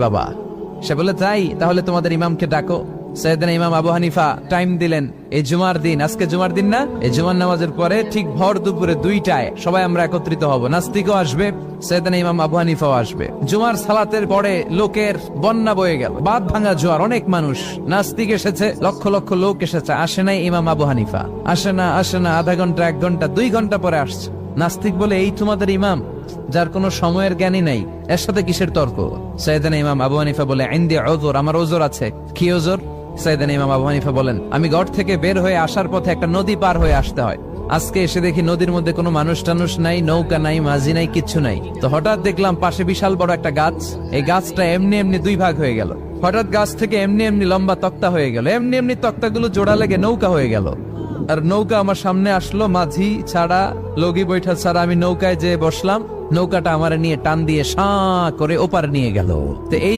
বাবা সে বলে তাই, তাহলে তোমাদের ইমামকে ডাকো। সাইয়েদনা ইমাম আবু হানিফা টাইম দিলেন, এই জুমার দিন, আজকে জুমার দিন না, এই জুমার নামাজের পরে ঠিক ভর দুপুরে 2টায় সবাই আমরা একত্রিত হব। নাস্তিকও আসবে, সাইয়েদনা ইমাম আবু হানিফাও আসবে। জুমার সালাতের পরে লোকের বন্যা বয়ে গেল, বাঁধ ভাঙা জোয়ার, অনেক মানুষ। নাস্তিক এসেছে, লক্ষ লক্ষ লোক এসেছে, আসে নাই ইমাম আবু হানিফা। আসে না আধা ঘন্টা, 1 ঘন্টা, 2 ঘন্টা পরে আসছে। নাস্তিক বলে, এই তোমাদের ইমাম যার কোনো সময়ের জ্ঞানই নাই, এর সাথে কিসের তর্ক? সাইয়েদনা ইমাম আবু হানিফা বলে, ইনদি উযর, আমার ওজর আছে। কি ওজর? সাইয়েদনা ইমাম আবু হানিফা বলেন, আমি ঘর থেকে বের হয়ে আসার পথে একটা নদী পার হয়ে আসতে হয়। আজকে এসে দেখি নদীর মধ্যে কোনো মানুষ টানুষ নাই, নৌকা নাই, মাঝি নাই, কিচ্ছু নাই। তো হঠাৎ দেখলাম পাশে বিশাল বড় একটা গাছ, এই গাছটা এমনি এমনি 2 ভাগ হয়ে গেল। হঠাৎ গাছ থেকে এমনি এমনি লম্বা তক্তা হয়ে গেল, এমনি এমনি তক্তাগুলো জোড়া লেগে নৌকা হয়ে গেল। আর নৌকা আমার সামনে আসলো, মাঝি ছাড়া, লগি বৈঠা ছাড়া। আমি নৌকায় যেয়ে বসলাম, নৌকাটা আমার নিয়ে টান দিয়ে সাঁ করে ওপার নিয়ে গেল। তো এই